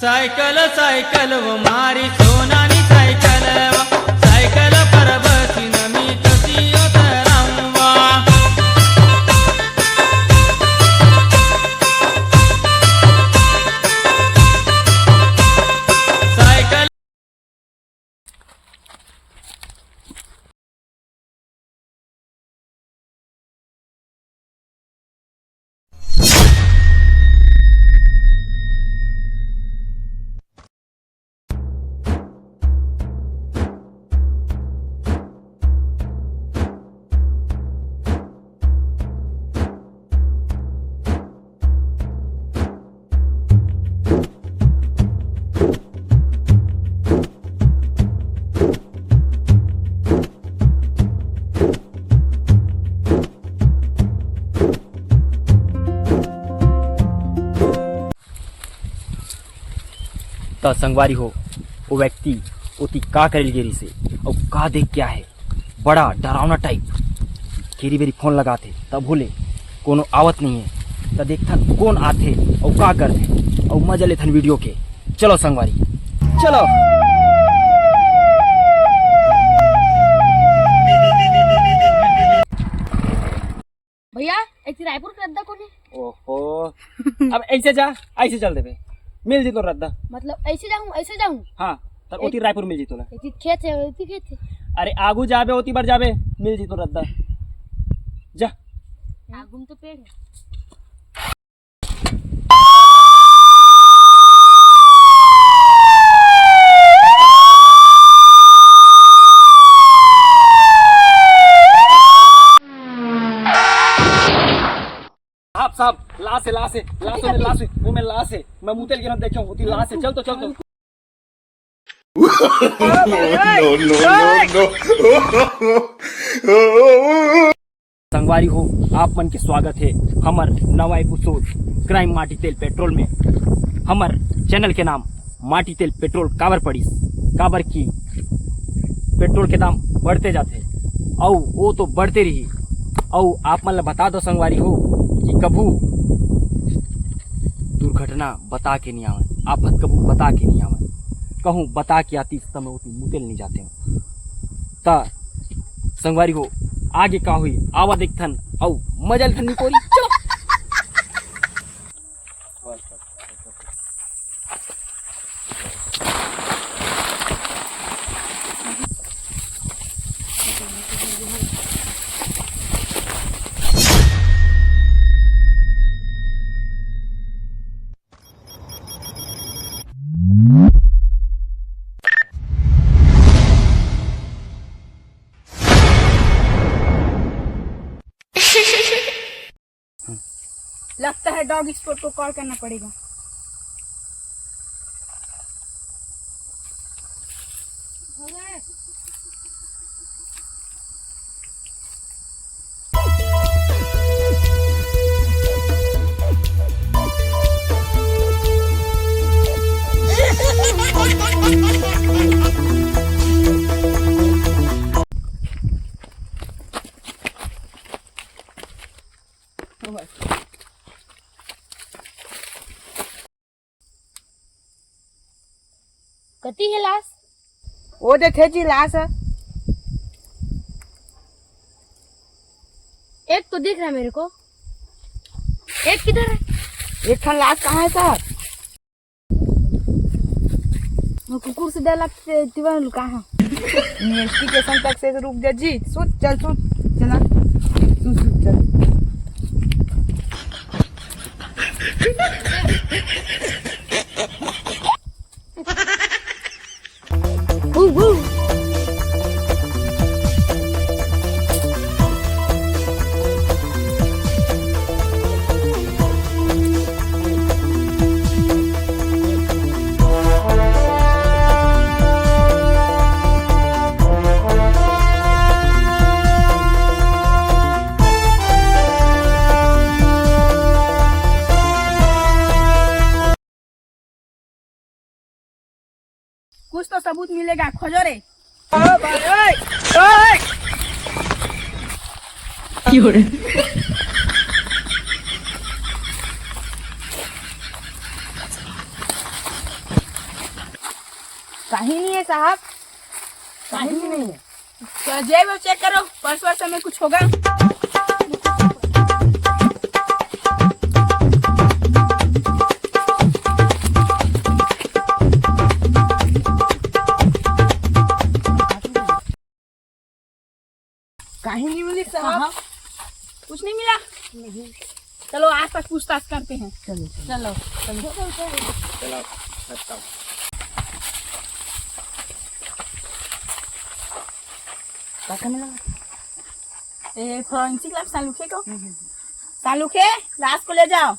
Cycle cycle व मारी सोनानी cycle cycle पर बसीन मी तशी उतरावा सायकल तो संगवारी हो वो व्यक्ति ओती का करेल गेरी से और का देख क्या है बड़ा डरावना टाइप केरी बेरी फोन लगाते तब बोले कोनो आवत नहीं है तो देखथन कौन आते और का करते और मजा लेथन वीडियो के। चलो संगवारी चलो। भैया एक रायपुर का रद्दा कौन है? ओहो अब ऐसे जा ऐसे चल देबे मिल जी तो रद्दा मतलब ऐसे जाऊं हाँ तो ओती रायपुर मिल जी तो खेत है अरे आगू जाबे ओती बार जाबे मिल जी तो रद्दा जा आगू तो पेड़ है। साहब लाश है वो मैं लाश है मैं मुतेल के ना देखूं होती लाश है। चल तो नो संगवारी हो आप मन के स्वागत है हमर नवा एपिसोड क्राइम माटी तेल पेट्रोल में। हमर चैनल के नाम माटी तेल पेट्रोल काबर पड़ीस काबर की पेट्रोल के दाम बढ़ते जाते और वो तो बढ़ते रही और आप मन बता दो संगवारी हो कि कभू दुर्घटना बता के नहीं आवे आफत कभू बता के नहीं आवे कहूँ बता के आती समय होती मुतेल नहीं जाते हो ता संगवारी हो आगे का हुई आवा देखथन औ मजा लेथन निकोरी। चलो लगता है डॉग स्पॉट को कॉल करना पड़ेगा। कती है लाश? वो देखे जी लाश है। एक तो दिख रहा है मेरे को, एक किधर है? एक ठन लाश कहाँ है सर? कुकुर से डर लगते दीवार कहाँ? स्टेशन तक से रुक जा जी। सुत चल चला चल। कुछ तो सबूत मिलेगा, खोजो रे। कहीं नहीं है साहब, कहीं नहीं है। तो जेब चेक करो, पर्स वर्स में कुछ होगा। कहीं नहीं मिली साहब, कुछ नहीं मिला। नहीं, चलो आस पास पूछताछ करते हैं। चलो चलो चलो चलो क्या करने लगा? फोरेंसिक लैब सालुखे को, सालुखे लाश को ले जाओ।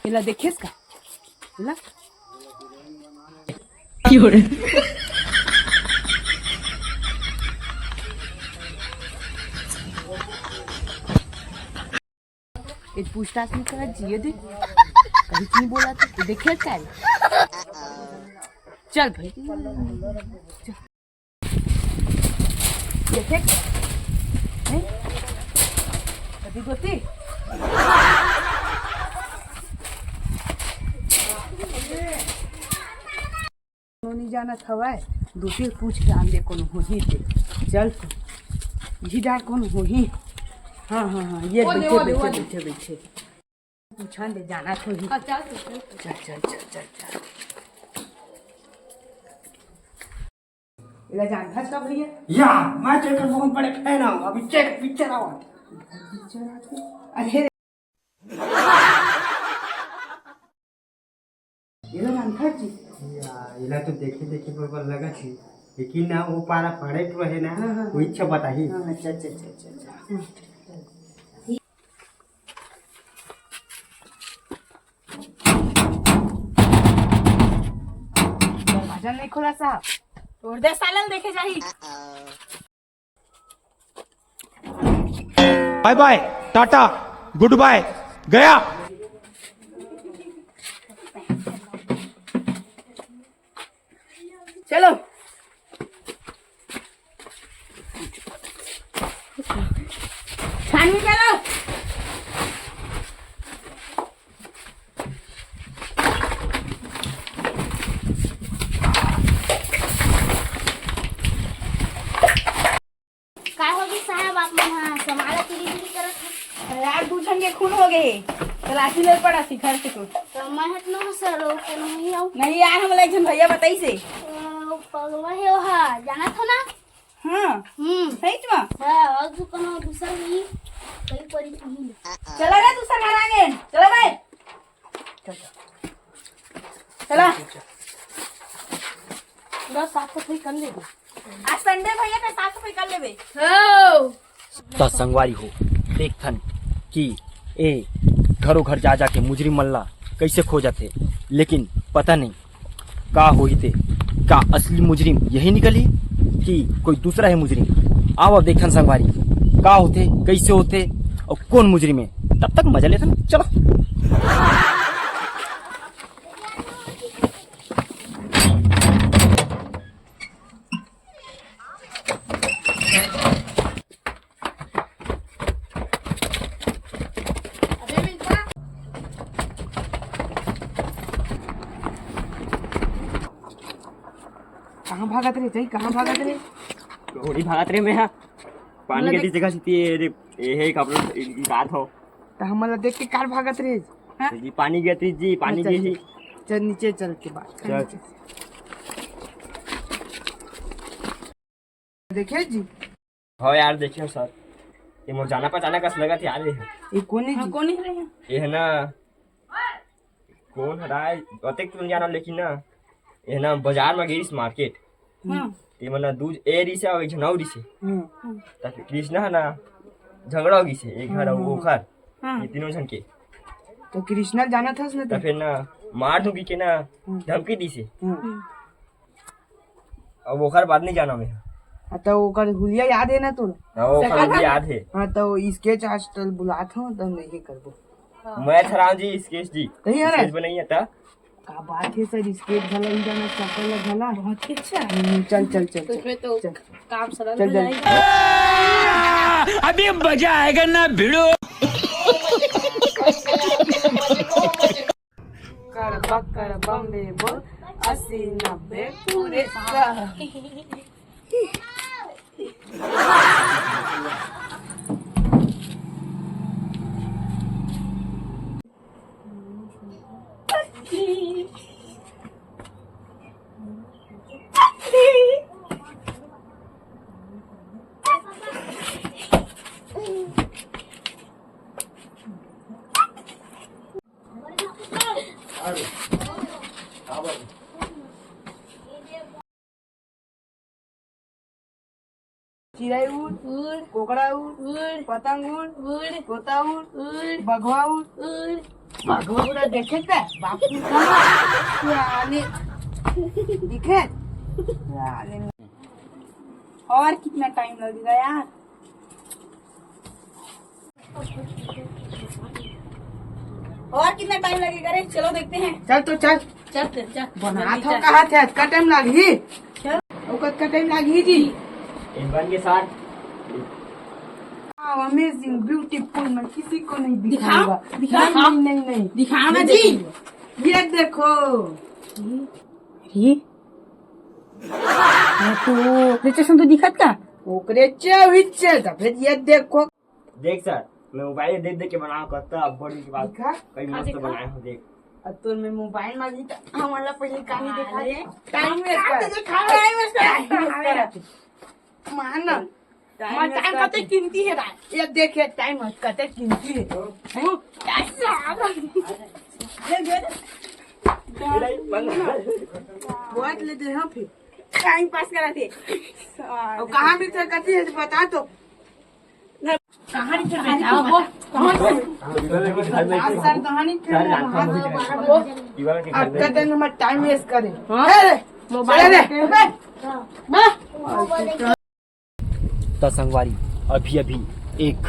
ये देखिए इसका ला ये पूछताछ नहीं करा जिए दे, कहीं नहीं बोला तो देखिए क्या है। चल भाई चल। देखे कभी गोती नहीं जाना था, दूसरे पूछ के आंदे कौन हो ही थे। चल जा कौन हो ही। हाँ हाँ हाँ, ये बैठे पूछा दे जाना तो ही। चल चल चल चल चल। इला जानता है भैया? या मैं तेरे बहुत बड़े फैन हूँ। अभी चेक पिक्चर आओ। अरे इला जानता है जी? या इला तो देखे देखे बराबर लगा थी, लेकिन ना वो पारा पढ़े तो है ना, वो इच्छा बताही। हाँ चल चल चल चल। दरवाजा नहीं खोला साहब, तोड़ दे सालन, देखे जाही। Bye bye, tata, goodbye, गया। चलो छानवी करो। काय होगी साहब आप मन हाँ समाला तिरी करत है। यार दूसन के खून हो गए, तलाशी ले पड़ा शिखर से कुछ। तो मैं हट न सर ओ के नहीं आऊ। नहीं यार, हम एक जन भैया बताई से। पगवा है वहा जाना था ना। हाँ सही में। हां और दुकान दूसरा नहीं कई परी नहीं। चला रे दूसरा घर आ गए। चलो भाई चला। पूरा साफ सफाई कर ले। आज संडे भैया पे साफ सफाई कर लेबे। हो तो संगवारी हो देखथन कि ए घरों घर जा जाके मुजरिम मल्ला कैसे खो जाते, लेकिन पता नहीं का होई थे। का असली मुजरिम यही निकली कि कोई दूसरा है मुजरिम? आओ देखन संगवारी का होते, कैसे होते और कौन मुजरिम है। तब तक मजा लेते ना, चलो। कहाँ भागत रे जाई, कहाँ भागत रे? घोड़ी भागत रे में पानी के जगह से बात हो तो हमला देख के कार भागत रे। हाँ? जी पानी गई जी, पानी चल, गई। चल नीचे चल के बात कर। चल। नीचे से। देखिए जी। हो यार देखियो सर, ये मोर जाना पहचाना कस लगा थी यार। ये कौन है जी? कौन है रे? ये है ना कौन रहा है अतेक तुम जाना, लेकिन ना ये ना बाजार में गिरिस मार्केट। ये मना दूज ए री से और झनाउ री से। तब कृष्णा है ना झगड़ा होगी से एक घर वो घर, ये तीनों जन के। तो कृष्णा जाना था उसने। तो फिर ना मार दूंगी के ना धमकी दी से। और वो घर बाद नहीं जाना मैं। तो वो कर हुलिया याद है ना तू? वो घर याद है। हाँ तो स्केच आज तल बुलात हूँ तो नहीं करबो। मैं थराम जी स्केच जी नहीं है स्केच बनाइए था। का बात है सर, स्केच भला ही जाना, चप्पल भला बहुत ही अच्छा। चल चल चल तो इसमें तो काम सरल चल हो चल। जाएगा। अभी मजा आएगा ना भिड़ो। चिड़ै उड़ उड़ कोकड़ा उड़ उड़ पतंग उड़ उड़ तोता उड़ उड़ बघवा उड़ उड़ बघवा उड़ा देखे क्या बापू यानी दिखे यानी और कितना टाइम लगेगा यार और कितना टाइम लगेगा रे? चलो देखते हैं। चल तो चल चल फिर चल। बना जल्दी था चल। कहा थे का टाइम लगी औकत का टाइम लगी जी बन के साथ अमेजिंग ब्यूटीफुल मैं किसी को नहीं दिखाओ, दिखाऊंगा दिखाओ। नहीं दिखाओ ना ये जी। देखो, ये देखो ये तो स्टेशन तो दिखत का? ओकरे चविचे फिर ये देखो देख सर मैं मोबाइल देख देख के बना करता बड़ी की बात दिखा कई मस्त बनाए हो देख अब तो मैं मोबाइल मांगी तो हमारा पहले कहानी दिखा दे टाइम माना टाइम कते कीमती है भाई। ये देखिए टाइम कते कीमती है बहुत लेते हैं फिर टाइम पास करा थे। और कहाँ भी तो करती है बता तो कहानी चल रही है वो कहां से? आज सर कहानी अब कहते हैं हमारा टाइम वेस्ट करे मोबाइल तो संगवारी अभी अभी एक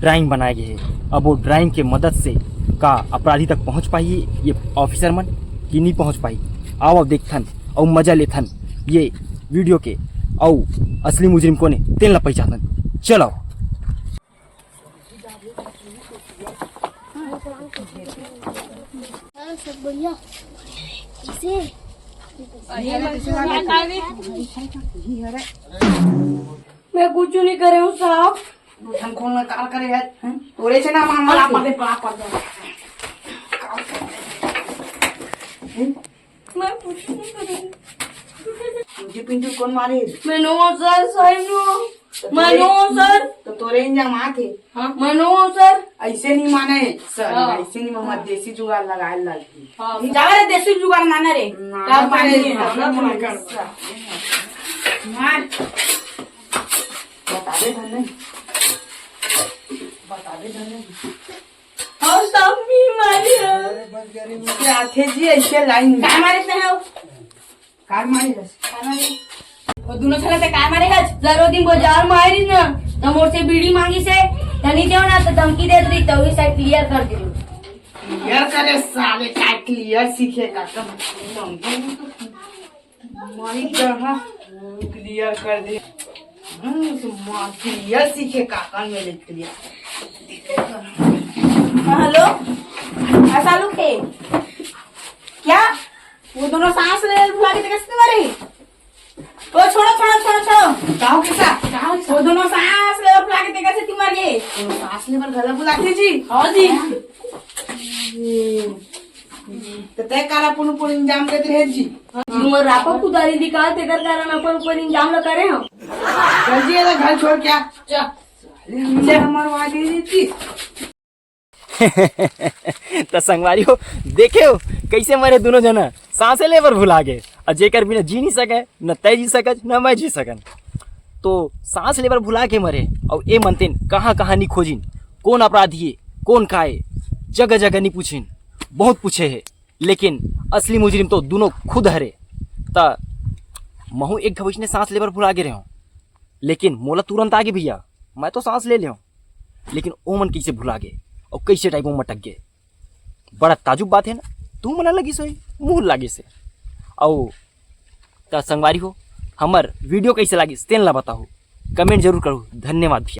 ड्राइंग बनाए गए है। अब वो ड्राइंग के मदद से का अपराधी तक पहुंच पाई ये ऑफिसर मन कि नहीं पहुंच पाई। आओ अब देखथन और मजा लेथन ये वीडियो के और असली मुजरिम को ने तेल न पहचानन। चलो सब बढ़िया इसे मैं कुछ नहीं करे हूँ साहब। हम कौन काल करे है तोरे से ना मामला मैं कुछ नहीं करे। मुझे पिंटू कौन मारे मैं नो सर साहब नो मैं नो सर तो तोरे इंजाम आके मैं नो सर। ऐसे नहीं माने सर हाँ। ऐसे नहीं मामा देसी जुगाड़ लगाए लगी जावे देसी जुगाड़ माना रे ना माने मार बता दे धन्य बता दे धन्य और सब भी मारी इसके आथे जी ऐसे लाइन काय मारे हैं कार मारी वो दोनों छले पे काय मारे है जरो दिन बाजार में आई ना तो मोर से बीड़ी मांगी से तनी देव ना तो धमकी दे दी तो ही साइड क्लियर कर दी यार करे साले का क्लियर सीखेगा कब मारी जगह क्लियर कर दे क्लियर सीखे काका मेरे क्लियर हेलो ऐसा लोग है क्या वो दोनों सांस ले बुला के कैसे मारे ओ छोड़ो छोड़ो छोड़ो छोड़ो गाँव के साथ वो दोनों सांस ले बुला के कैसे तुम मर गए सांस लेकर गला बुलाते जी हाँ जी तो तय काला पुन पुन इंजाम देते रहे जी उमर रापा कुदारी दिखा ते कर कारण अपन ऊपर इंजाम लगा रहे हम जल्दी ये घर छोड़ क्या जा मिले हमारे वहाँ दे दी थी तो संगवारी हो देखे हो कैसे मरे दोनों जना सांसे लेवर भुला गए और जेकर बिना जी नहीं सके न तय जी सकज न मैं जी सकन तो सांस लेवर भुला के मरे और ए मनतेन कहाँ कहाँ नहीं खोजिन कौन अपराधी है कौन खाए जगह जगह नहीं पूछिन बहुत पूछे है लेकिन असली मुजरिम तो दोनों खुद हरे ता महू एक घबीच ने सांस लेवर भुला के रहे हो लेकिन मोला तुरंत आगे भैया मैं तो सांस ले ले लेकिन ओ मन कैसे भुला गए और कैसे टाइप में मटक गए बड़ा ताजुब बात है ना तू मना लगी सोई मुँह लागे से और संगवारी हो हमार वीडियो कैसे लगी तेन ला बताओ कमेंट जरूर करो धन्यवाद भैया।